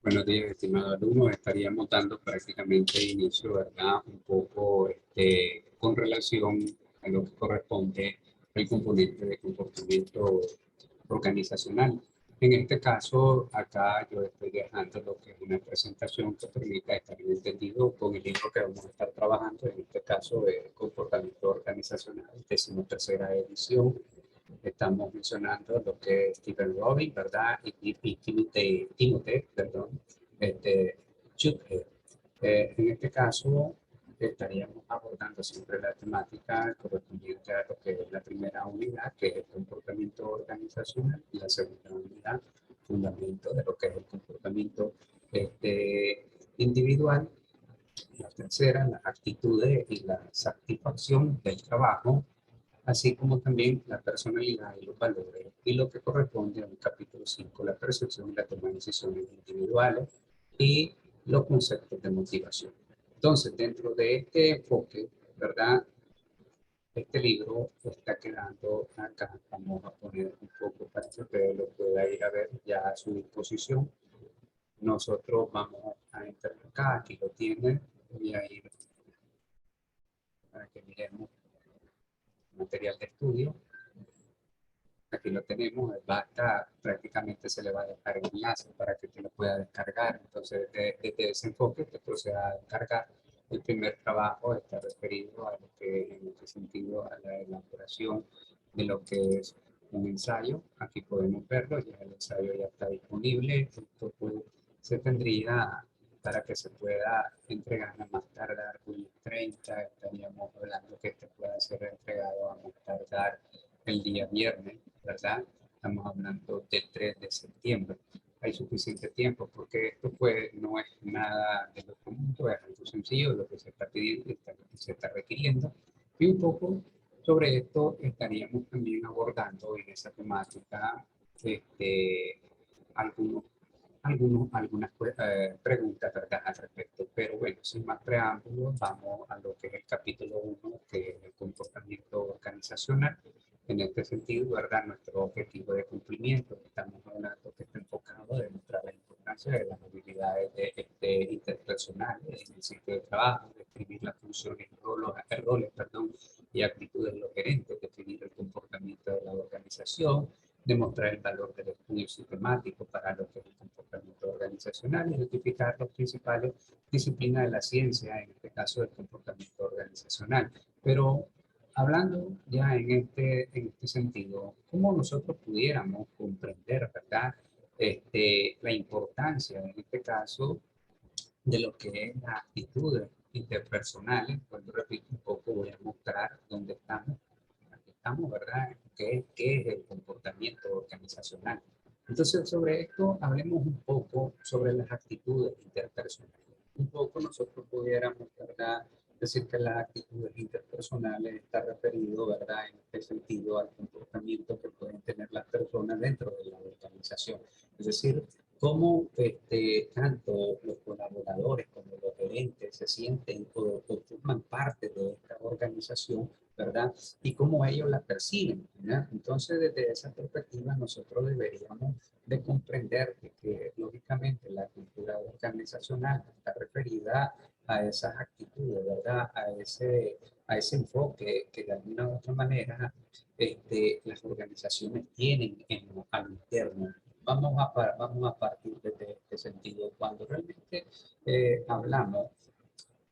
Buenos días, estimado alumno. Estaríamos dando prácticamente inicio, ¿verdad? Un poco con relación a lo que corresponde al componente de comportamiento organizacional. En este caso, acá yo estoy dejando lo que es una presentación que permita estar bien entendido con el libro que vamos a estar trabajando, en este caso, Comportamiento Organizacional, 13ª edición. Estamos mencionando lo que es Stephen Robin, ¿verdad? Y Timothy, perdón, Chutke. En este caso, estaríamos abordando siempre la temática correspondiente a lo que es la primera unidad, que es el comportamiento organizacional, y la segunda unidad, fundamento de lo que es el comportamiento individual, la tercera, las actitudes y la satisfacción del trabajo, así como también la personalidad y los valores, y lo que corresponde al capítulo 5, la percepción y la toma de decisiones individuales y los conceptos de motivación. Entonces, dentro de este enfoque, ¿verdad? Este libro está quedando acá. Vamos a poner un poco para que ustedes lo puedan ir a ver ya a su disposición. Nosotros vamos a entrar acá, aquí lo tienen, voy a ir para que miremos material de estudio. Aquí lo tenemos, basta, prácticamente se le va a dejar el enlace para que usted lo pueda descargar. Entonces, desde ese enfoque, usted proceda a descargar. El primer trabajo está referido a lo que, en este sentido, a la elaboración de lo que es un ensayo. Aquí podemos verlo, ya el ensayo ya está disponible. Esto pues, se tendría para que se pueda entregar a más tardar el 30, estaríamos hablando que este pueda ser entregado a más tardar el día viernes, ¿verdad? Estamos hablando del 3 de septiembre. Hay suficiente tiempo porque esto pues no es nada de lo común, es algo sencillo, lo que se está pidiendo y lo que se está requiriendo. Y un poco sobre esto estaríamos también abordando en esa temática algunos algunas preguntas, ¿verdad?, al respecto. Pero bueno, sin más preámbulos, vamos a lo que es el capítulo 1, que es el comportamiento organizacional. En este sentido, ¿verdad?, nuestro objetivo de cumplimiento, estamos hablando que está enfocado de mostrar la importancia de las habilidades interpersonales en el sitio de trabajo, describir las funciones y roles, y actitudes de los gerentes, definir el comportamiento de la organización, demostrar el valor del estudio sistemático para lo que es el comportamiento organizacional, y identificar las principales disciplinas de la ciencia, en este caso del comportamiento organizacional. Pero hablando ya en este sentido, ¿cómo nosotros pudiéramos comprender, verdad, la importancia, en este caso, de lo que es las actitudes interpersonales? Cuando repito un poco, voy a mostrar dónde estamos. Aquí estamos, ¿verdad? ¿Qué es el comportamiento organizacional? Entonces, sobre esto, hablemos un poco sobre las actitudes interpersonales. Un poco nosotros pudiéramos, ¿verdad?, decir que las actitudes interpersonales está referido, ¿verdad?, en este sentido al comportamiento que pueden tener las personas dentro de la organización. Es decir, cómo tanto los colaboradores como los gerentes se sienten o forman parte de esta organización, ¿verdad? Y cómo ellos la perciben, ¿verdad? Entonces, desde esa perspectiva, nosotros deberíamos de comprender que lógicamente la cultura organizacional está referida a esas actitudes, ¿verdad? A ese enfoque que de alguna u otra manera las organizaciones tienen al interno. Vamos a partir de este sentido. Cuando realmente hablamos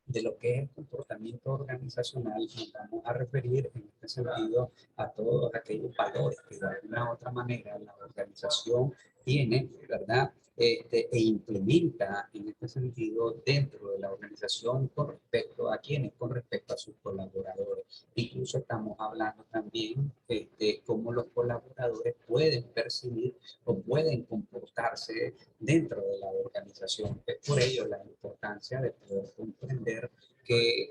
de lo que es el comportamiento organizacional, nos vamos a referir en este sentido a todos aquellos valores que de alguna u otra manera la organización tiene, ¿verdad? E implementa en este sentido dentro de la organización con respecto a quienes, con respecto a sus colaboradores. Incluso estamos hablando también de cómo los colaboradores pueden percibir o pueden comportarse dentro de la organización. Es por ello la importancia de poder comprender que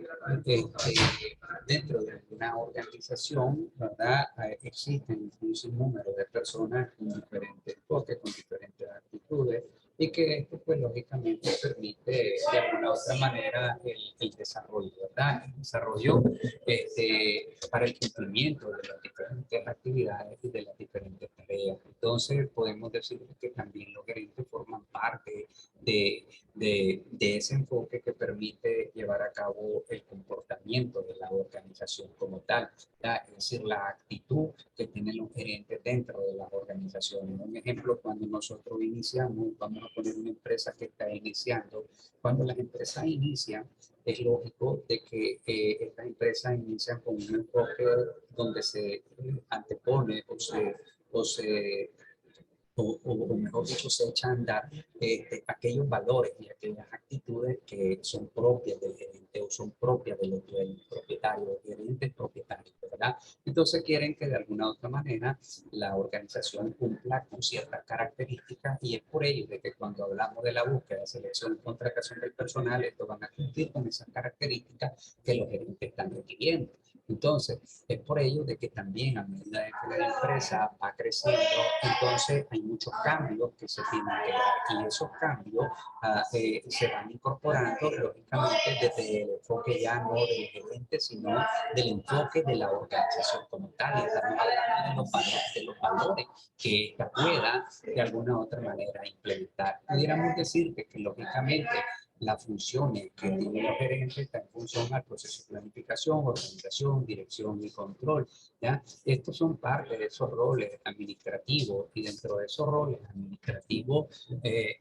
dentro de una organización, ¿verdad?, existen un sinnúmero de personas con diferentes enfoques, con diferentes actitudes, y que esto, pues, lógicamente permite de alguna u otra manera el desarrollo, ¿verdad? El desarrollo para el cumplimiento de las diferentes actividades y de las diferentes tareas. Entonces podemos decir que también los gerentes forman parte de ese enfoque que permite llevar a cabo el comportamiento de la organización como tal, ¿ya? Es decir, la actitud que tienen los gerentes dentro de las organizaciones. Un ejemplo, cuando nosotros iniciamos, vamos a poner una empresa que está iniciando, cuando las empresas inician, es lógico de que estas empresas inician con un enfoque donde se antepone o se o mejor dicho, se echan a andar aquellos valores y aquellas actitudes que son propias del gerente o son propias de los dueños, propietarios, gerentes propietarios, ¿verdad? Entonces quieren que de alguna u otra manera la organización cumpla con ciertas características y es por ello de que cuando hablamos de la búsqueda, selección y contratación del personal, estos van a cumplir con esas características que los gerentes están requiriendo. Entonces, es por ello de que también a medida de que la empresa va creciendo, entonces hay muchos cambios que se tienen que dar y esos cambios se van incorporando lógicamente desde el enfoque ya no del gerente, sino del enfoque de la organización como tal. Y estamos hablando de los valores que esta pueda de alguna u otra manera implementar. Pudiéramos decir que lógicamente las funciones que tienen los gerentes están en función al proceso de planificación, organización, dirección y control. ¿Ya? Estos son parte de esos roles administrativos y dentro de esos roles administrativos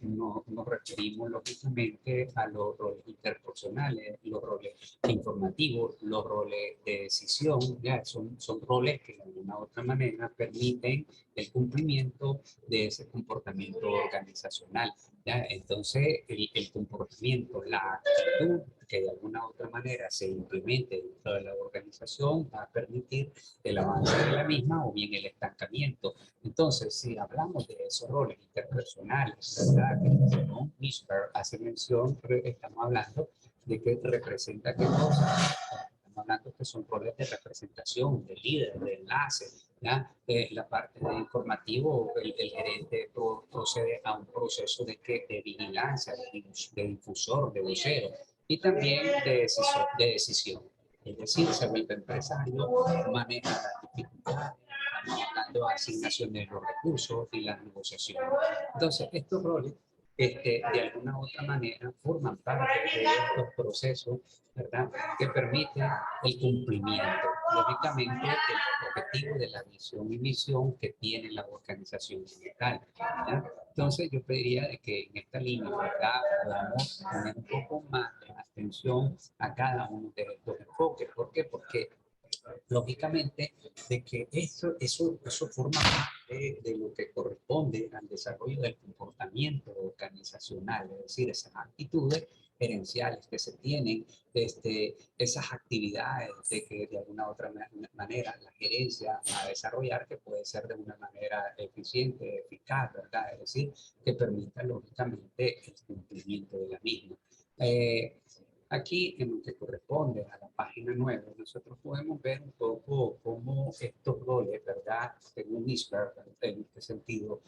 nos referimos lógicamente a los roles interpersonales, los roles informativos, los roles de decisión. ¿Ya? Son roles que de alguna u otra manera permiten el cumplimiento de ese comportamiento organizacional. ¿Ya? Entonces, el comportamiento, la actitud que de alguna u otra manera se implemente dentro de la organización va a permitir el avance de la misma o bien el estancamiento. Entonces, si hablamos de esos roles interpersonales, ¿verdad? Que según Whisper hace mención, estamos hablando de que representa qué cosa. Estamos hablando que son roles de representación, de líder, de enlace. ¿Ya? La parte de informativo, el gerente procede a un proceso de vigilancia, de difusor, de vocero y también de decisión. Es decir, se vuelve empresario, maneja las dificultades, hablando de asignación de los recursos y las negociaciones. Entonces, estos roles, de alguna u otra manera, forman parte de estos procesos, ¿verdad?, que permiten el cumplimiento, lógicamente, de los objetivos de la visión y misión que tiene la organización digital. ¿Ya? Entonces, yo pediría de que en esta línea, ¿verdad?, podamos poner un poco más de atención a cada uno de estos enfoques. ¿Por qué? Porque lógicamente de que eso forma parte de lo que corresponde al desarrollo del comportamiento organizacional, es decir, esas actitudes gerenciales que se tienen, esas actividades de que de alguna u otra manera la gerencia va a desarrollar que puede ser de una manera eficiente, eficaz, ¿verdad? Es decir, que permita lógicamente el cumplimiento de la misma. Eh, Aquí, en lo que corresponde a la página 9, nosotros podemos ver un poco cómo estos roles, ¿verdad? Según Isberg, en este sentido,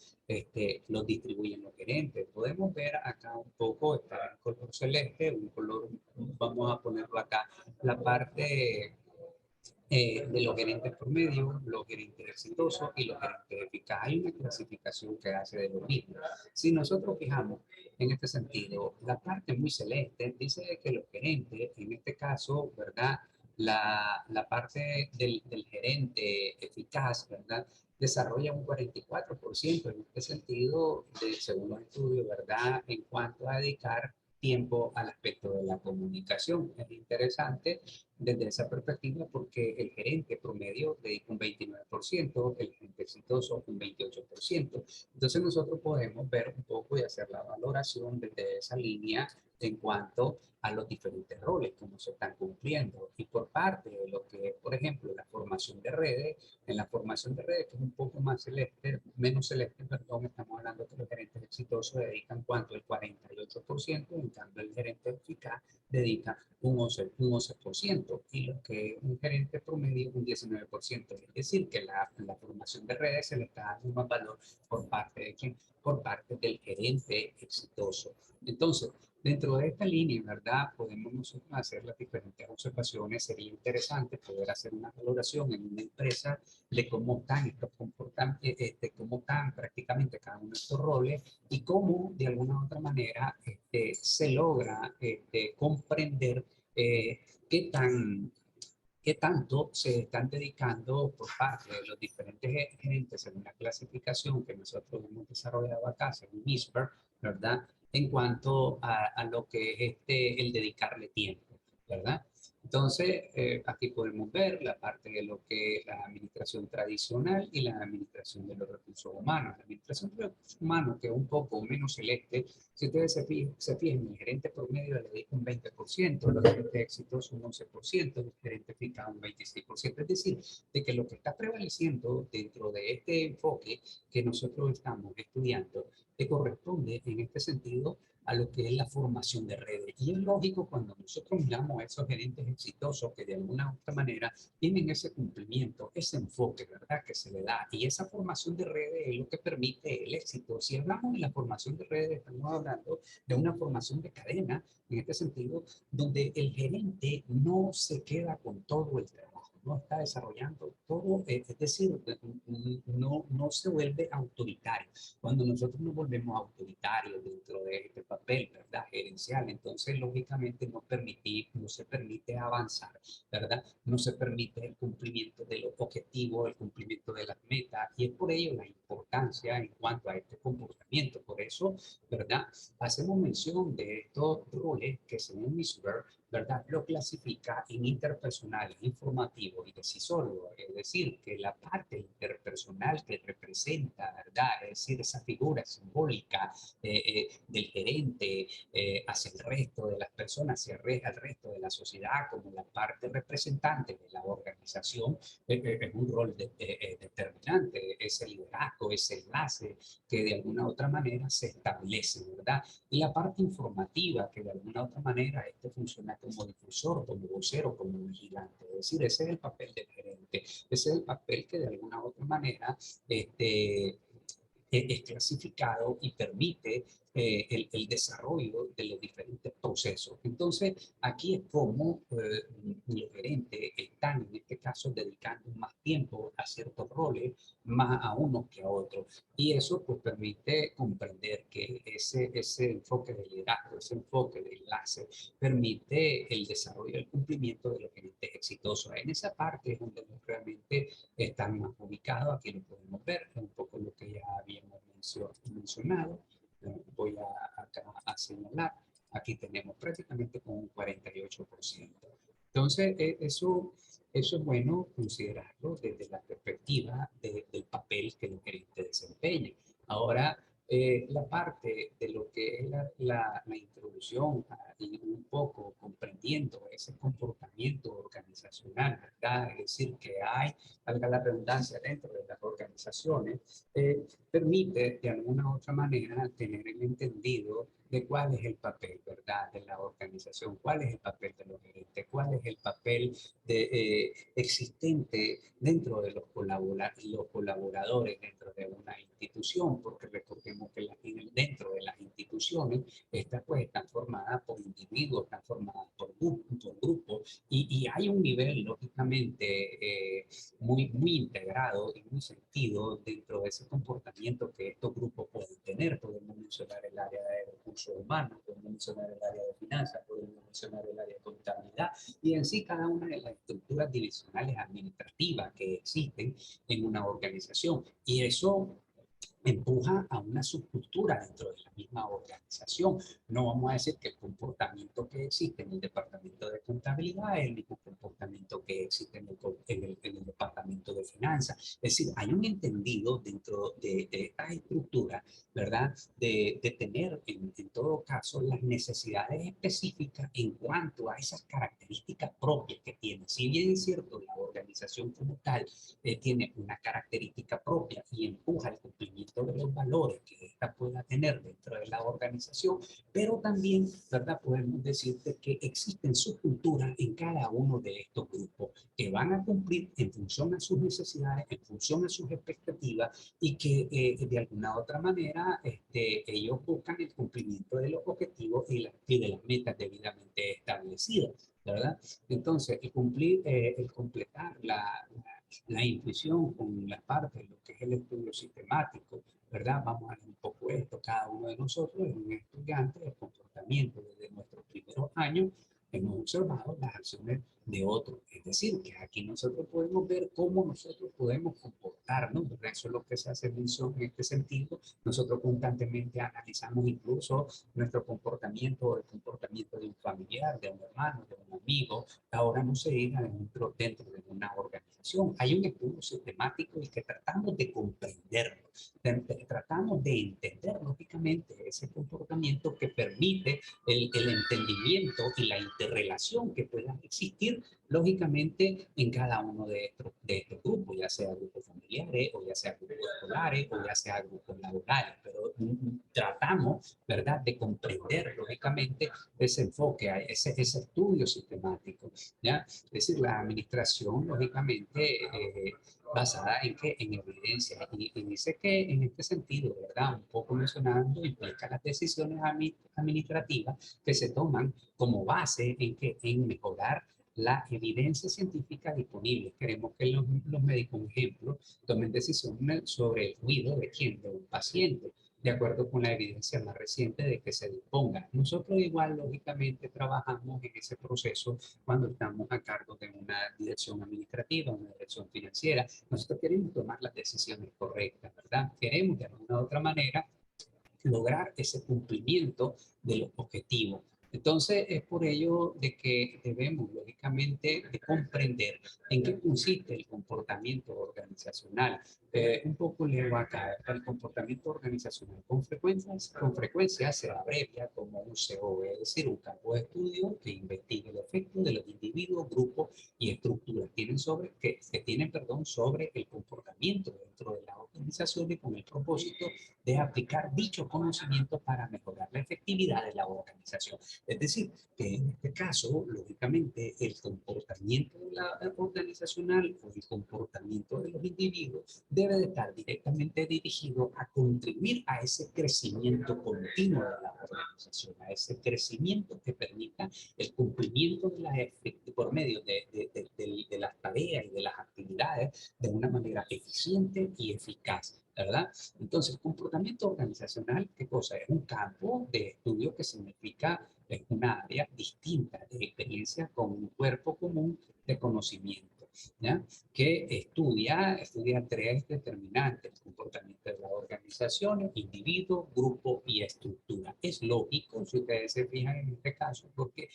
los distribuyen los gerentes. Podemos ver acá un poco, está en color celeste, un color, vamos a ponerlo acá, la parte de los gerentes promedio, los gerentes exitosos y los gerentes eficaces. Hay una clasificación que hace de lo mismo. Si nosotros fijamos en este sentido, la parte muy celeste dice que los gerentes, en este caso, ¿verdad? La parte del gerente eficaz, ¿verdad? Desarrolla un 44% en este sentido, según los estudios, ¿verdad? En cuanto a dedicar tiempo al aspecto de la comunicación. Es interesante desde esa perspectiva porque el gerente promedio dedica un 29%, el gerente exitoso un 28%. Entonces nosotros podemos ver un poco y hacer la valoración desde esa línea en cuanto a los diferentes roles, cómo se están cumpliendo. Y por parte de lo que es, por ejemplo, la formación de redes, en la formación de redes, que es un poco más celeste, menos celeste, perdón, estamos hablando que los gerentes exitosos dedican cuánto, el 48%, en cambio el gerente eficaz dedica un 11%. 10% y lo que un gerente promedio un 19%. Es decir, que la formación de redes se le está dando más valor por parte de quién, por parte del gerente exitoso. Entonces, dentro de esta línea, ¿verdad? Podemos nosotros hacer las diferentes observaciones. Sería interesante poder hacer una valoración en una empresa de cómo están estos comportamientos, cómo están prácticamente cada uno de estos roles y cómo de alguna u otra manera se logra comprender qué tan qué tanto se están dedicando por parte de los diferentes gerentes en una clasificación que nosotros hemos desarrollado acá, según ISPER, ¿verdad? En cuanto a lo que es el dedicarle tiempo, ¿verdad? Entonces, aquí podemos ver la parte de lo que es la administración tradicional y la administración de los recursos humanos. La administración de los recursos humanos, que es un poco menos celeste, si ustedes se fijan, el gerente promedio le dedica un 20%, los gerentes exitosos un 11%, el gerente eficaz un 26%. Es decir, de que lo que está prevaleciendo dentro de este enfoque que nosotros estamos estudiando, te corresponde en este sentido a lo que es la formación de redes. Y es lógico cuando nosotros miramos a esos gerentes exitosos que de alguna u otra manera tienen ese cumplimiento, ese enfoque, ¿verdad? Que se le da. Y esa formación de redes es lo que permite el éxito. Si hablamos de la formación de redes, estamos hablando de una formación de cadena, en este sentido, donde el gerente no se queda con todo el trabajo, no está desarrollando todo, es decir, no se vuelve autoritario. Cuando nosotros nos volvemos autoritarios dentro de este papel, ¿verdad? Gerencial, entonces lógicamente no se permite avanzar, ¿verdad? No se permite el cumplimiento de los objetivos, el cumplimiento de las metas, y es por ello la importancia en cuanto a este comportamiento. Por eso, ¿verdad? Hacemos mención de estos roles que según Missouri, ¿verdad? Lo clasifica en interpersonal, informativo y decisorio. Es decir, que la parte interpersonal que representa, ¿verdad? Es decir, esa figura simbólica del gerente hacia el resto de las personas, hacia el resto de la sociedad, como la parte representante de la organización, es un rol determinante, ese liderazgo, ese enlace que de alguna u otra manera se establece, ¿verdad? Y la parte informativa, que de alguna u otra manera funciona como difusor, como vocero, como vigilante. Es decir, ese es el papel del gerente, ese es el papel que de alguna u otra manera es clasificado y permite el desarrollo de los diferentes procesos. Entonces, aquí es como los gerentes están, en este caso, dedicando más tiempo a ciertos roles, más a unos que a otros. Y eso pues permite comprender que ese enfoque de liderazgo, ese enfoque de enlace, permite el desarrollo y el cumplimiento de los gerentes exitosos. En esa parte es donde realmente están más ubicados, aquí lo podemos ver, es un poco lo que ya habíamos mencionado. Voy acá a señalar, aquí tenemos prácticamente con un 48%. Entonces, eso es bueno considerarlo desde la perspectiva del papel que el gerente desempeña. Ahora, la parte de lo que es la introducción y un poco comprendiendo ese comportamiento organizacional, ¿verdad? Es decir, que hay, valga la redundancia, dentro de las organizaciones, permite de alguna u otra manera tener el entendido de cuál es el papel, ¿verdad? De la organización, cuál es el papel de los gerentes, cuál es el papel existente dentro de los colaboradores dentro de una institución, porque recordemos que dentro de las instituciones, estas pues están formadas por individuos, están formadas por grupos y hay un nivel, lógicamente, muy integrado y muy sentido dentro de ese comportamiento que estos grupos pueden tener. Podemos mencionar el área de recursos humanos, podemos mencionar el área de finanzas, podemos mencionar el área de contabilidad y en sí cada una de las estructuras divisionales administrativas que existen en una organización. Y eso empuja a una subcultura dentro de la misma organización. No vamos a decir que el comportamiento que existe en el departamento de contabilidad es el mismo comportamiento comportamiento que existe en el departamento de finanzas. Es decir, hay un entendido dentro de esta estructura, ¿verdad? De tener en todo caso las necesidades específicas en cuanto a esas características propias que tiene. Si bien es cierto, la organización como tal tiene una característica propia y empuja el cumplimiento de los valores que ésta pueda tener dentro de la organización, pero también, ¿verdad? Podemos decirte que existen subculturas en cada uno de estos grupos que van a cumplir en función a sus necesidades, en función a sus expectativas y que de alguna u otra manera ellos buscan el cumplimiento de los objetivos y de las metas debidamente establecidas, ¿verdad? Entonces, el completar la intuición con la parte de lo que es el estudio sistemático, ¿verdad? Vamos a ver un poco esto. Cada uno de nosotros es un estudiante del comportamiento desde nuestros primeros años. Hemos observado las acciones de otros. Es decir, que aquí nosotros podemos ver cómo nosotros podemos comportarnos, ¿verdad? Eso es lo que se hace mención en este sentido. Nosotros constantemente analizamos incluso nuestro comportamiento o el comportamiento de un familiar, de un hermano, de un amigo. Ahora no se diga dentro de una organización. Hay un estudio sistemático y que tratamos de comprenderlo. Tratamos de entender lógicamente ese comportamiento que permite el entendimiento y la interrelación que puedan existir lógicamente en cada uno de estos grupos, ya sea grupos familiares o ya sea grupos escolares o ya sea grupos laborales, pero tratamos, ¿verdad?, de comprender lógicamente ese enfoque, ese estudio sistemático, ¿ya? Es decir, la administración lógicamente basada en que en evidencia y dice que en este sentido, ¿verdad? Un poco mencionando, implica las decisiones administrativas que se toman como base en mejorar la evidencia científica disponible. Queremos que los médicos, por ejemplo, tomen decisiones sobre el cuidado de quién, de un paciente, de acuerdo con la evidencia más reciente de que se disponga. Nosotros igual, lógicamente, trabajamos en ese proceso cuando estamos a cargo de una dirección administrativa, una dirección financiera. Nosotros queremos tomar las decisiones correctas, ¿verdad? Queremos, de alguna u otra manera, lograr ese cumplimiento de los objetivos. Entonces, es por ello de que debemos, lógicamente, de comprender en qué consiste el comportamiento organizacional. Un poco leo acá, el comportamiento organizacional con frecuencia se abrevia como un COE, es decir, un campo de estudio que investigue el efecto de los individuos, grupos y estructuras que tienen, perdón, sobre el comportamiento dentro de la organización y con el propósito de aplicar dicho conocimiento para mejorar la efectividad de la organización. Es decir, que en este caso, lógicamente, el comportamiento de la organizacional o el comportamiento de los individuos debe de estar directamente dirigido a contribuir a ese crecimiento continuo de la organización, a ese crecimiento que permita el cumplimiento de las por medio de las tareas y de las actividades de una manera eficiente y eficaz, ¿verdad? Entonces, comportamiento organizacional, ¿qué cosa? Es un campo de estudio que significa es una área distinta de experiencia con un cuerpo común de conocimiento, ¿ya? Que estudia tres determinantes: el comportamiento de las organizaciones, individuo, grupo y estructura. Es lógico, si ustedes se fijan en este caso, porque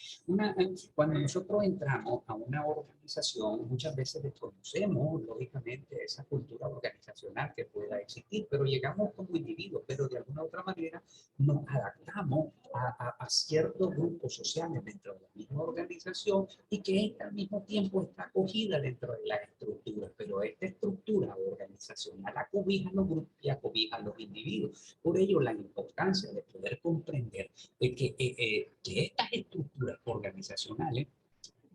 cuando nosotros entramos a una organización, muchas veces desconocemos, lógicamente, esa cultura organizacional que pueda existir, pero llegamos como individuos, pero de alguna u otra manera nos adaptamos a ciertos grupos sociales dentro de la misma organización y que esta al mismo tiempo está acogida dentro de la estructura, pero esta estructura organizacional acobija a los grupos y acobija a los individuos. Por ello, la importancia de poder comprender que estas estructuras organizacionales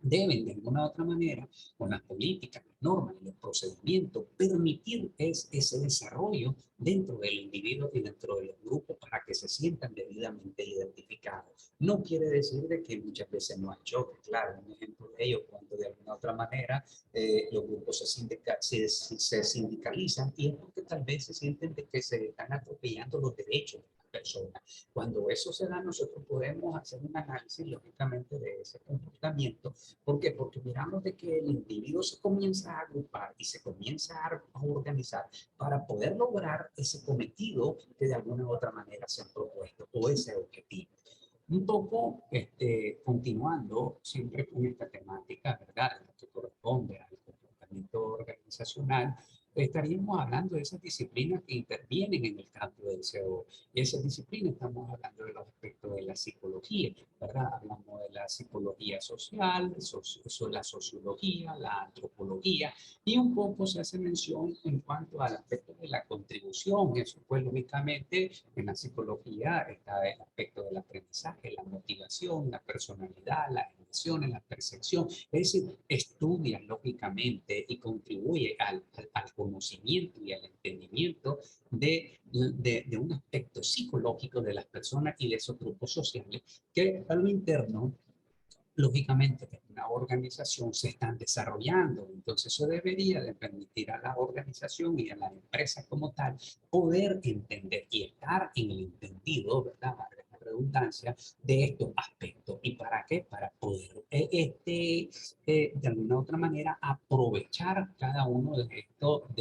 deben de alguna u otra manera, con las políticas, las normas y los procedimientos, permitir ese desarrollo dentro del individuo y dentro de los grupos para que se sientan debidamente identificados. No quiere decir de que muchas veces no hay choque, claro, un ejemplo de ello cuando de alguna u otra manera los grupos se sindicalizan y es porque tal vez se sienten de que se están atropellando los derechos de las personas. Cuando eso se da, nosotros podemos hacer un análisis lógicamente de ese comportamiento. ¿Por qué? Porque miramos de que el individuo se comienza a agrupar y se comienza a organizar para poder lograr ese cometido que de alguna u otra manera se han propuesto o ese objetivo. Un poco continuando siempre con esta temática, ¿verdad? Lo que corresponde al comportamiento organizacional, estaríamos hablando de esas disciplinas que intervienen en el campo del CO. Y esas disciplinas estamos hablando de los aspectos de la psicología, ¿verdad? Hablamos de la psicología social, la sociología, la antropología, y un poco se hace mención en cuanto al aspecto de la contribución. Eso pues lógicamente en la psicología está el aspecto del aprendizaje, la motivación, la personalidad, las emociones, la percepción. Es decir, estudia lógicamente y contribuye al conocimiento y al entendimiento de un aspecto psicológico de las personas y de esos grupos sociales que a lo interno lógicamente en una organización se están desarrollando. Entonces eso debería de permitir a la organización y a la empresa como tal poder entender y estar en el entendido, ¿verdad? La redundancia de estos aspectos. ¿Y para qué? Para poder de alguna u otra manera aprovechar cada uno de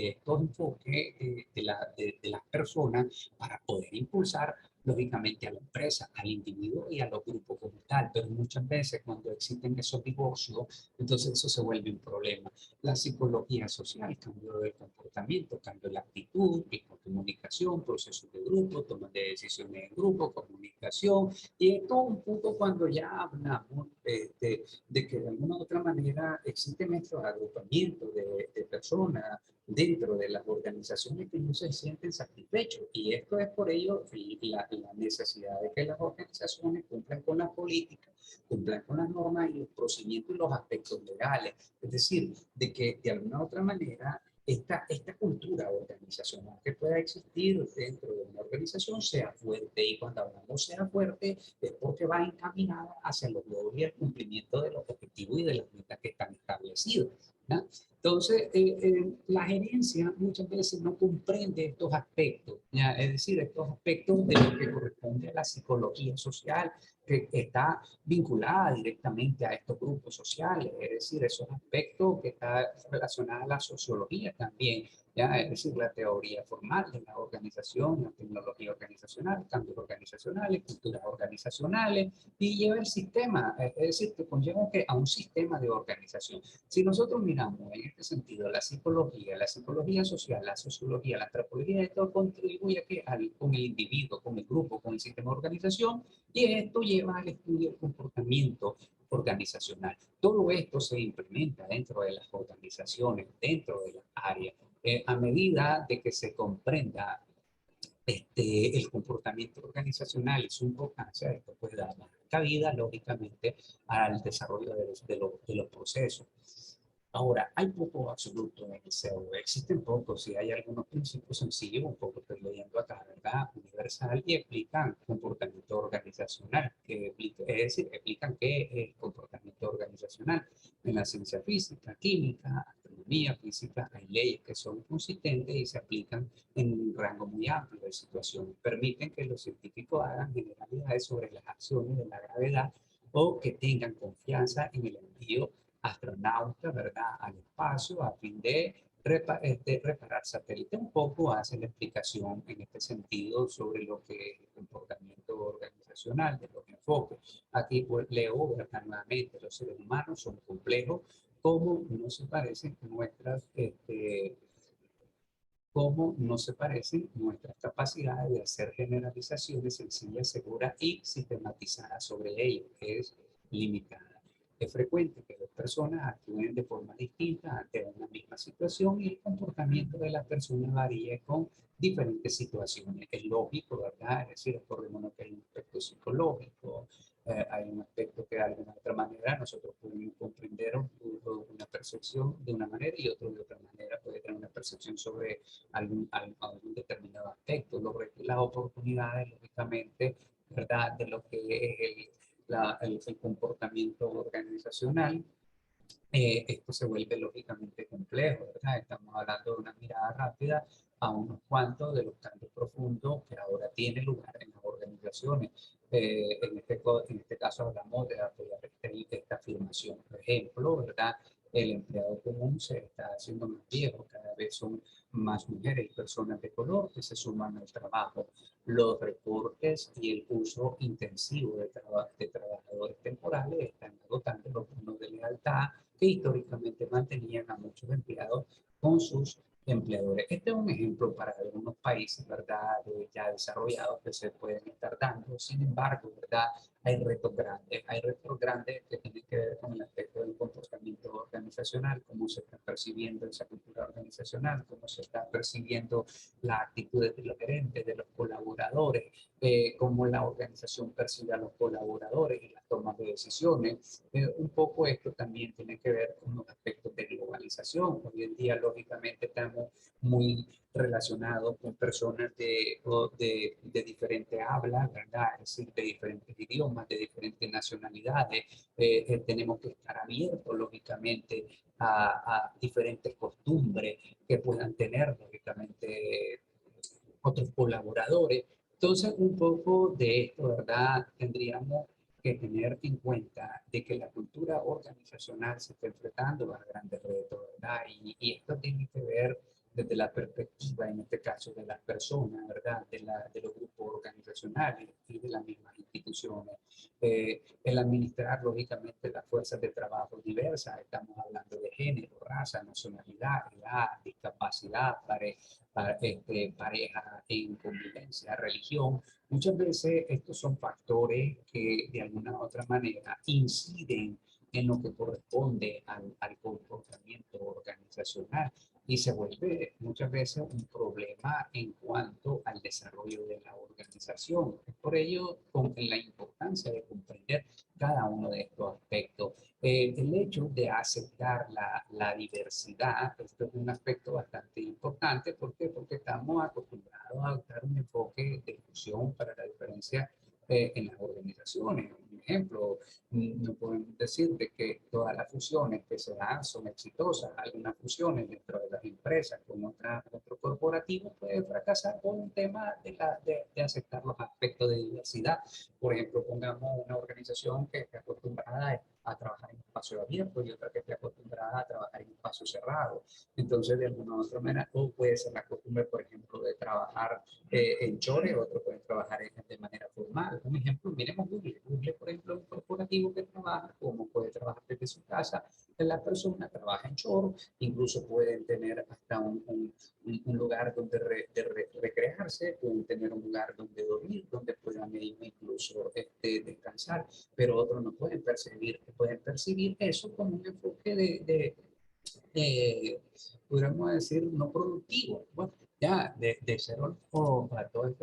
estos enfoques de las personas para poder impulsar lógicamente a la empresa, al individuo y a los grupos como tal, pero muchas veces cuando existen esos divorcios, entonces eso se vuelve un problema. La psicología social, cambio del comportamiento, cambio de la actitud, comunicación, procesos de grupo, toma de decisiones en grupo, comunicación, y esto un punto cuando ya hablamos de que de alguna u otra manera existen estos agrupamientos de personas dentro de las organizaciones que no se sienten satisfechos. Y esto es por ello la necesidad de que las organizaciones cumplan con las políticas, cumplan con las normas y los procedimientos y los aspectos legales. Es decir, de que de alguna u otra manera esta cultura organizacional que pueda existir dentro de una organización sea fuerte. Y cuando hablamos sea fuerte es porque va encaminada hacia los logros y el cumplimiento de los objetivos y de las metas que están establecidos, ¿no? Entonces, la gerencia muchas veces no comprende estos aspectos, ¿ya? Es decir, estos aspectos de lo que corresponde a la psicología social, que está vinculada directamente a estos grupos sociales, es decir, esos aspectos que están relacionados a la sociología también, ¿ya? Es decir, la teoría formal de la organización, la tecnología organizacional, cambios organizacionales, culturas organizacionales, y lleva el sistema, es decir, que conlleva a un sistema de organización. Si nosotros miramos en este sentido la psicología social, la sociología, la antropología, esto contribuye con el individuo, con el grupo, con el sistema de organización, y esto lleva al estudio del comportamiento organizacional. Todo esto se implementa dentro de las organizaciones, dentro de las áreas, a medida de que se comprenda el comportamiento organizacional y su importancia, esto pues da cabida, lógicamente, al desarrollo de los procesos. Ahora, hay poco absoluto en el CEO. Existen pocos y hay algunos principios sencillos, un poco estoy leyendo acá, ¿verdad? Universal, y explican comportamiento organizacional, es decir, explican qué es el comportamiento organizacional. En la ciencia física, química, astronomía, física, hay leyes que son consistentes y se aplican en un rango muy amplio de situaciones. Permiten que los científicos hagan generalidades sobre las acciones de la gravedad o que tengan confianza en el envío astronauta, ¿verdad?, al espacio a fin de reparar satélites. Un poco hace la explicación en este sentido sobre lo que es el comportamiento organizacional, de los enfoques. Aquí pues, leo, ¿verdad?, nuevamente, los seres humanos son complejos, como no se parecen nuestras cómo no se parecen nuestras capacidades de hacer generalizaciones sencillas, seguras y sistematizadas sobre ello, que es limitada. Es frecuente que dos personas actúen de forma distinta ante una misma situación y el comportamiento de las personas varíe con diferentes situaciones. Es lógico, ¿verdad? Es decir, acordémonos que hay un aspecto psicológico, hay un aspecto que de alguna otra manera nosotros podemos comprender una percepción de una manera y otro de otra manera puede tener una percepción sobre algún determinado aspecto, las oportunidades, lógicamente, ¿verdad? De lo que es el comportamiento organizacional. Esto se vuelve lógicamente complejo, ¿verdad? Estamos hablando de una mirada rápida a unos cuantos de los cambios profundos que ahora tienen lugar en las organizaciones. En este caso hablamos de apoyar esta afirmación. Por ejemplo, ¿verdad? El empleado común se está haciendo más viejo, cada vez son más mujeres y personas de color que se suman al trabajo. los recortes y el uso intensivo de trabajadores temporales están agotando los bonos de lealtad que históricamente mantenían a muchos empleados con sus empleadores. Este es un ejemplo para algunos países, ¿verdad?, ya desarrollados que se pueden estar dando. Sin embargo, ¿verdad?, hay retos grandes que tienen que ver con el aspecto del comportamiento organizacional, cómo se está percibiendo esa cultura organizacional, cómo se está percibiendo las actitudes de los gerentes, de los colaboradores, cómo la organización percibe a los colaboradores y las tomas de decisiones. Un poco esto también tiene que ver con los aspectos de globalización. Hoy en día, lógicamente, estamos muy relacionados con personas de diferentes hablas, ¿verdad? Es decir, de diferentes idiomas, de diferentes nacionalidades. Tenemos que estar abiertos, lógicamente, a diferentes costumbres que puedan tener, lógicamente, otros colaboradores. Entonces, un poco de esto, ¿verdad? Tendríamos que tener en cuenta de que la cultura organizacional se está enfrentando a grandes retos, ¿verdad? Y esto tiene que ver desde la perspectiva, en este caso, de las personas, ¿verdad? De los grupos organizacionales y de las mismas instituciones. El administrar, lógicamente, las fuerzas de trabajo diversas, estamos hablando de género, raza, nacionalidad, edad, discapacidad, pareja en convivencia, religión. Muchas veces estos son factores que de alguna u otra manera inciden en lo que corresponde al comportamiento organizacional y se vuelve muchas veces un problema en cuanto al desarrollo de la organización. Por ello, con la importancia de comprender cada uno de estos aspectos. El hecho de aceptar la diversidad, esto es un aspecto bastante importante. ¿Por qué? Porque estamos acostumbrados a adoptar un enfoque de inclusión para la diferencia en las organizaciones. Un ejemplo, no podemos decir de que todas las fusiones que se dan son exitosas. Algunas fusiones dentro de las empresas con otro corporativo pueden fracasar por un tema de aceptar los aspectos de diversidad. Por ejemplo, pongamos una organización que esté acostumbrada a trabajar en espacio abierto y otra que esté acostumbrada a trabajar en espacio cerrado. Entonces, de alguna u otra manera, o puede ser la costumbre, por ejemplo, de trabajar en chores, otros pueden trabajar de manera formal. Un ejemplo, miremos Google. Google, por ejemplo, es un corporativo que trabaja como puede trabajar desde su casa. La persona trabaja en chor, incluso pueden tener hasta un lugar donde recrearse, pueden tener un lugar donde dormir, donde puedan incluso descansar, pero otros no pueden percibir eso como un enfoque de podríamos decir, no productivo. Bueno, ya de ser o para todo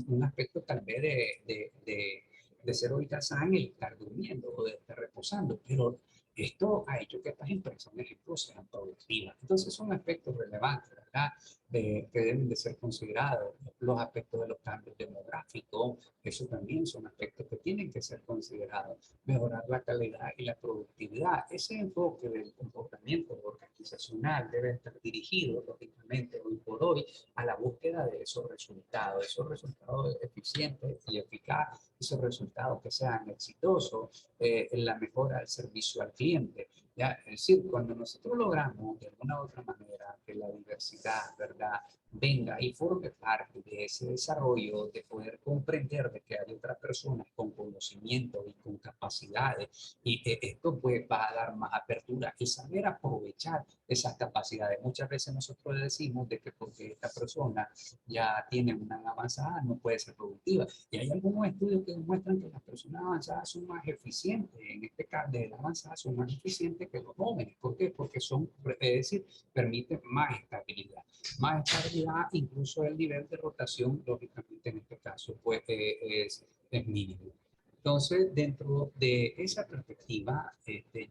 un aspecto tal vez de ser holgazán el estar durmiendo o de estar reposando, pero esto ha hecho que estas empresas, por ejemplo, sean productivas. Entonces son aspectos relevantes, ¿verdad? Que deben de ser considerados. Los aspectos de los cambios demográficos, eso también son aspectos que tienen que ser considerados. Mejorar la calidad y la productividad. Ese enfoque del comportamiento organizacional debe estar dirigido, lógicamente, hoy por hoy, a la búsqueda de esos resultados eficientes y eficaces, esos resultados que sean exitosos, en la mejora del servicio al cliente. ¿Ya? Es decir, cuando nosotros logramos de alguna u otra manera que la diversidad, ¿verdad?, venga y forme parte de ese desarrollo, de poder comprender de que hay otras personas con conocimiento y con capacidades, y esto pues va a dar más apertura y saber aprovechar esas capacidades. Muchas veces nosotros decimos de que porque esta persona ya tiene una avanzada no puede ser productiva, y hay algunos estudios que demuestran que las personas avanzadas son más eficientes, en este caso de las avanzadas son más eficientes que los jóvenes. ¿Por qué? Porque son, es decir, permiten más estabilidad, incluso el nivel de rotación, lógicamente en este caso, pues es mínimo. Entonces, dentro de esa perspectiva,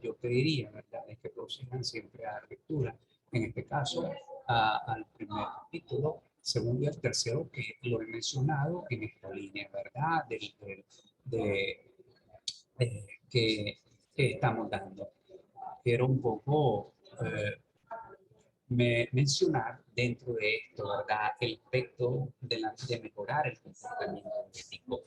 yo pediría, ¿verdad?, es que prosigan siempre a dar lectura, en este caso, al primer capítulo, segundo y al tercero, que lo he mencionado en esta línea, ¿verdad?, de, que estamos dando. Quiero un poco mencionar dentro de esto, ¿verdad?, el aspecto de mejorar el comportamiento ético.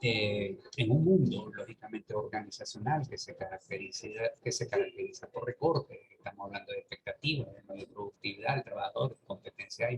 En un mundo lógicamente organizacional que se caracteriza por recortes, estamos hablando de expectativas, de productividad del trabajador, de competencia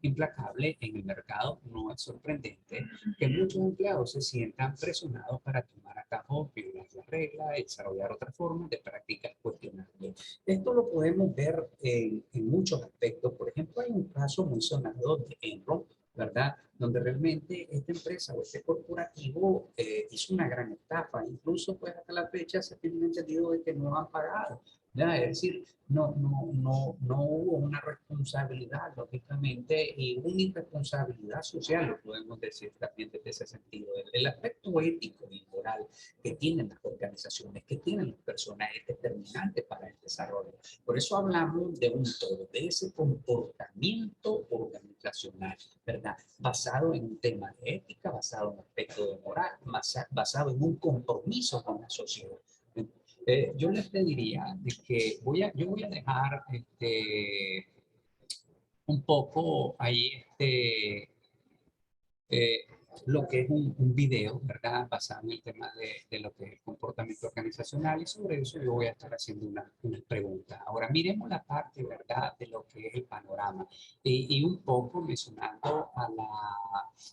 implacable en el mercado, no es sorprendente que muchos empleados se sientan presionados para tomar atajos, violar las reglas, desarrollar otras formas de prácticas cuestionables. Esto lo podemos ver en muchos aspectos. Por ejemplo, hay un caso muy sonado de Enron, ¿verdad? Donde realmente esta empresa o este corporativo hizo una gran estafa. Incluso pues hasta la fecha se tiene entendido de que no han pagado. ¿Ya? Es decir, no hubo una responsabilidad, lógicamente, y una irresponsabilidad social, lo podemos decir también desde ese sentido. El aspecto ético y moral que tienen las organizaciones, que tienen las personas, es determinante para el desarrollo. Por eso hablamos de un todo, de ese comportamiento organizacional, ¿verdad? Basado en un tema de ética, basado en un aspecto de moral, basado en un compromiso con la sociedad. Yo les pediría de que yo voy a dejar un poco ahí eh, lo que es un video, ¿verdad? Basado en el tema de lo que es el comportamiento organizacional y sobre eso yo voy a estar haciendo una pregunta. Ahora miremos la parte, ¿verdad? De lo que es el panorama y un poco mencionando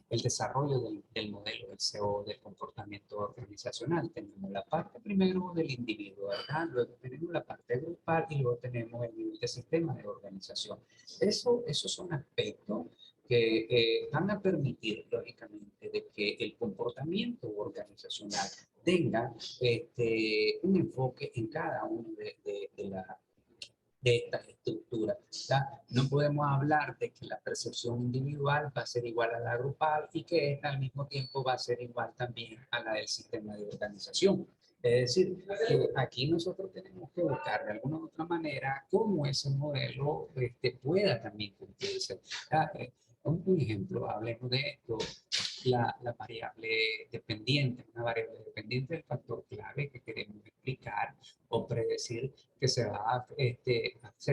el desarrollo del modelo del CEO del comportamiento organizacional. Tenemos la parte primero del individuo, ¿verdad? Luego tenemos la parte grupal y luego tenemos el nivel de sistema de organización. Esos son aspectos que van a permitir, lógicamente, de que el comportamiento organizacional tenga un enfoque en cada uno de estas estructuras. ¿Ya? No podemos hablar de que la percepción individual va a ser igual a la grupal y que esta al mismo tiempo va a ser igual también a la del sistema de organización. Es decir, que aquí nosotros tenemos que buscar de alguna u otra manera cómo ese modelo pueda también cumplirse. ¿Ya? Un ejemplo, hablemos de esto, la variable dependiente, una variable dependiente del factor clave que queremos explicar o predecir que se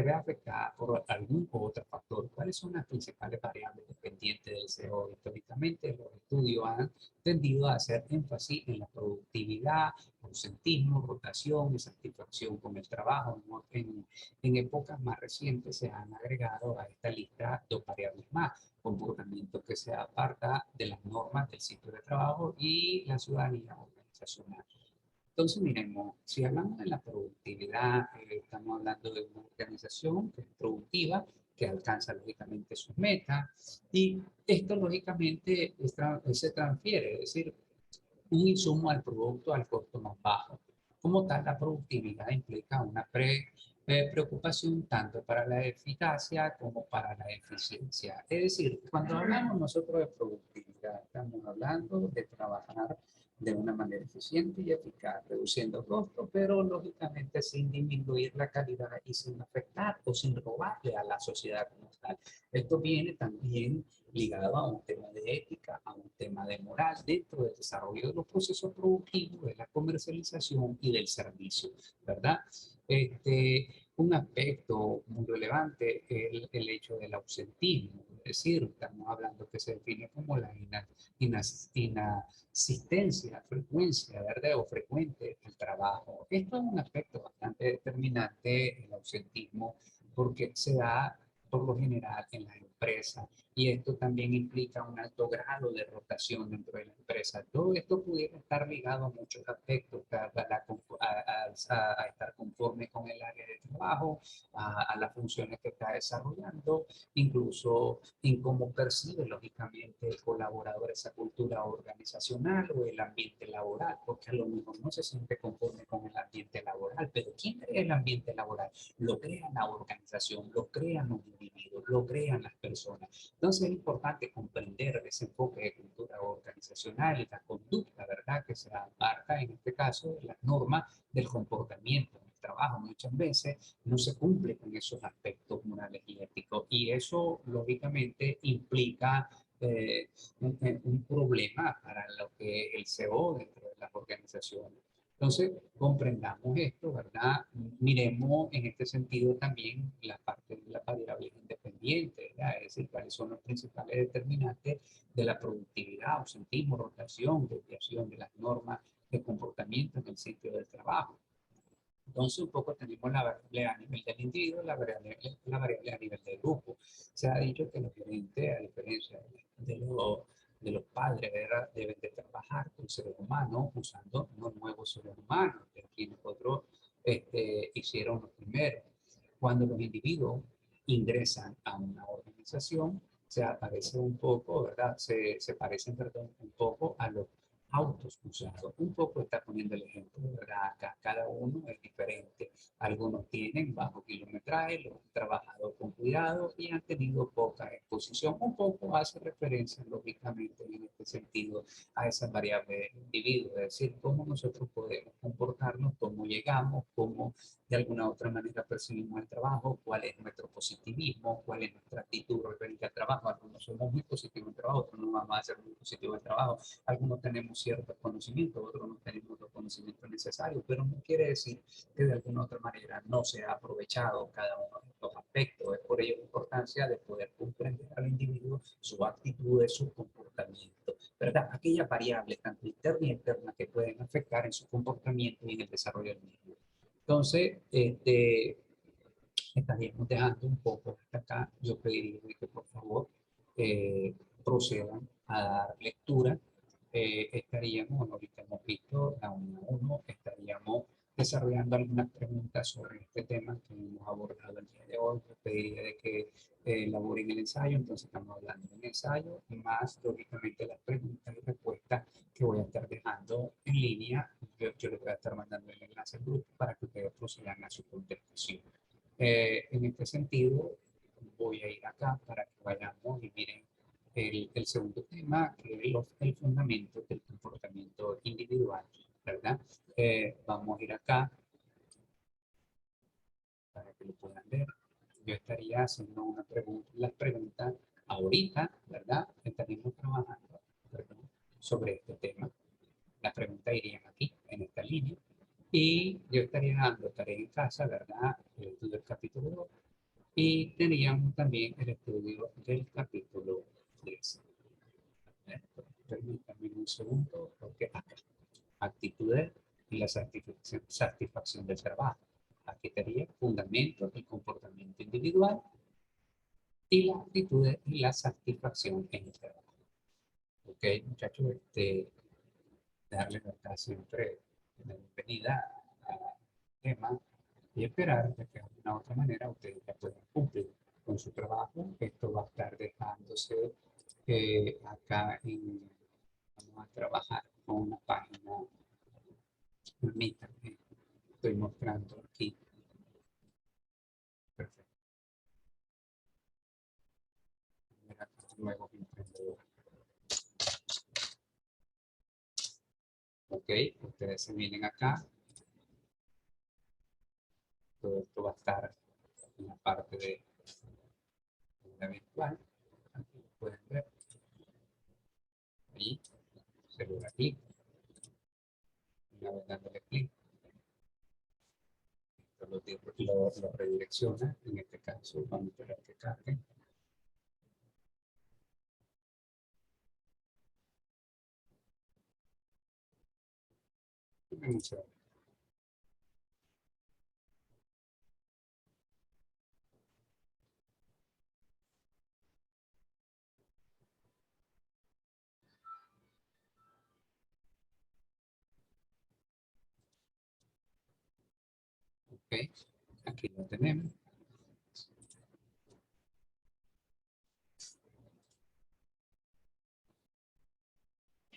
ve afectada por algún otro factor. ¿Cuáles son las principales variables dependientes del CEO? Históricamente, los estudios han tendido a hacer énfasis en la productividad, ausentismo, rotación y satisfacción con el trabajo. En épocas más recientes se han agregado a esta lista dos variables más: comportamiento que se aparta de las normas del sitio de trabajo y la ciudadanía organizacional. Entonces, miremos, si hablamos de la productividad, estamos hablando de una organización que es productiva, que alcanza lógicamente sus metas, y esto lógicamente se transfiere, es decir, un insumo al producto al costo más bajo. Como tal, la productividad implica una preocupación tanto para la eficacia como para la eficiencia. Es decir, cuando hablamos nosotros de productividad, estamos hablando de trabajar de una manera eficiente y eficaz, reduciendo costos, pero lógicamente sin disminuir la calidad y sin afectar o sin robarle a la sociedad como tal. Esto viene también ligado a un tema de ética, a un tema de moral dentro del desarrollo de los procesos productivos, de la comercialización y del servicio, ¿verdad? Un aspecto muy relevante es el hecho del ausentismo, es decir, estamos hablando que se define como la inasistencia, frecuencia, ¿verdad? O frecuente del trabajo. Esto es un aspecto bastante determinante, el ausentismo, porque se da por lo general en las empresas y esto también implica un alto grado de rotación dentro de la empresa. Todo esto pudiera estar ligado a muchos aspectos, a estar conforme con el área de trabajo, a las funciones que está desarrollando, incluso en cómo percibe lógicamente el colaborador esa cultura organizacional o el ambiente laboral, porque a lo mejor no se siente conforme con el ambiente laboral, pero ¿quién crea el ambiente laboral? Lo crea la organización, lo crean los individuos, lo crean las personas. Entonces es importante comprender ese enfoque de cultura organizacional y la conducta, ¿verdad? Que se abarca en este caso las normas del comportamiento en el trabajo. Muchas veces no se cumple con esos aspectos morales y éticos y eso lógicamente implica un problema para lo que es el CEO dentro de las organizaciones. Entonces, comprendamos esto, ¿verdad? Miremos en este sentido también la parte de las variables independientes, ¿verdad? Es decir, cuáles son los principales determinantes de la productividad, ausentismo, rotación, desviación de las normas de comportamiento en el sitio del trabajo. Entonces, un poco tenemos la variable a nivel del individuo, la variable a nivel del grupo. Se ha dicho que los gerentes, a diferencia de los padres, ¿verdad? Deben de trabajar con seres humanos usando unos nuevos seres humanos, que aquí nosotros hicieron los primeros. Cuando los individuos ingresan a una organización, se aparece un poco, ¿verdad? Se parecen, perdón, un poco a los autos usados. Un poco está poniendo el ejemplo, ¿verdad? Acá cada uno es diferente. Algunos tienen bajo kilometraje, los han trabajado con cuidado y han tenido poca exposición. Un poco hace referencia, lógicamente, en este sentido, a esas variables del individuo, es decir, cómo nosotros podemos comportarnos, cómo llegamos, cómo de alguna u otra manera percibimos el trabajo, cuál es nuestro positivismo, cuál es nuestra actitud referente al trabajo. Algunos somos muy positivos en el trabajo, otros no vamos a ser muy positivos en el trabajo. Algunos tenemos ciertos conocimientos, otros no tenemos los conocimientos necesarios, pero no quiere decir que de alguna u otra manera no se ha aprovechado cada uno de estos aspectos. Es por ello la importancia de poder comprender al individuo, su actitud, su comportamiento, ¿verdad? Aquellas variables, tanto internas y externas, que pueden afectar en su comportamiento y en el desarrollo del mismo. Entonces, estaríamos dejando un poco hasta acá. Yo pediría que por favor procedan a dar lectura. Estaríamos, ahorita hemos visto la 1 estaríamos desarrollando algunas preguntas sobre este tema que hemos abordado el día de hoy. Yo pediría de que elaboren el ensayo, entonces estamos hablando de un ensayo, más lógicamente las preguntas y respuestas que voy a estar dejando en línea. Yo les voy a estar mandando el enlace al grupo para que ustedes procedan a su contestación. En este sentido, voy a ir acá para que vayamos y miren el segundo tema, que es el fundamento del comportamiento individual, ¿verdad? Vamos a ir acá para que lo puedan ver. Yo estaría haciendo una pregunta, las preguntas ahorita, ¿verdad? Estaríamos trabajando, perdón, sobre este tema. Las preguntas irían aquí, en esta línea. Y yo estaría dando tarea en casa, ¿verdad? El estudio del capítulo 2. Y teníamos también el estudio del capítulo 10. Permítanme un segundo, porque acá, actitudes y la satisfacción del trabajo. Aquí estaría fundamentos del comportamiento individual y las actitudes y la satisfacción en el trabajo. Ok, muchachos, darles acá siempre la bienvenida al tema y esperar de que de alguna otra manera ustedes ya puedan cumplir con su trabajo. Esto va a estar dejándose acá en, vamos a trabajar con una página, permítanme, estoy mostrando aquí, perfecto, mira, nuevo emprendedor. Ok, ustedes se vienen acá, todo esto va a estar en la parte de la virtual, aquí lo pueden ver, ahí, se le da clic, una vez dándole clic, lo redirecciona, en este caso vamos a esperar que cargue. Ok, aquí lo tenemos.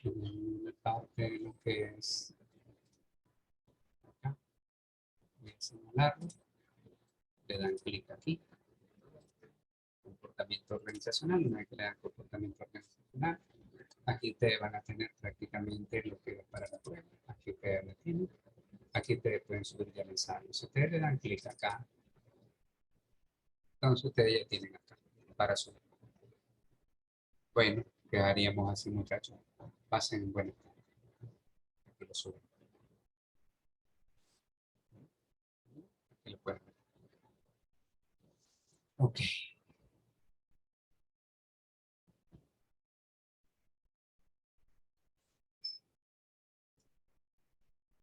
En la parte de lo que es acá, voy a señalarlo, le dan clic aquí, comportamiento organizacional, una vez que le dan comportamiento organizacional, aquí ustedes van a tener prácticamente lo que es para la prueba, aquí ustedes lo tienen, aquí ustedes pueden subir ya el ensayo, si ustedes le dan clic acá, entonces ustedes ya tienen acá para subir. Bueno, quedaríamos así muchachos, pasen buenas tardes, aquí lo suben, aquí lo pueden ver. Ok.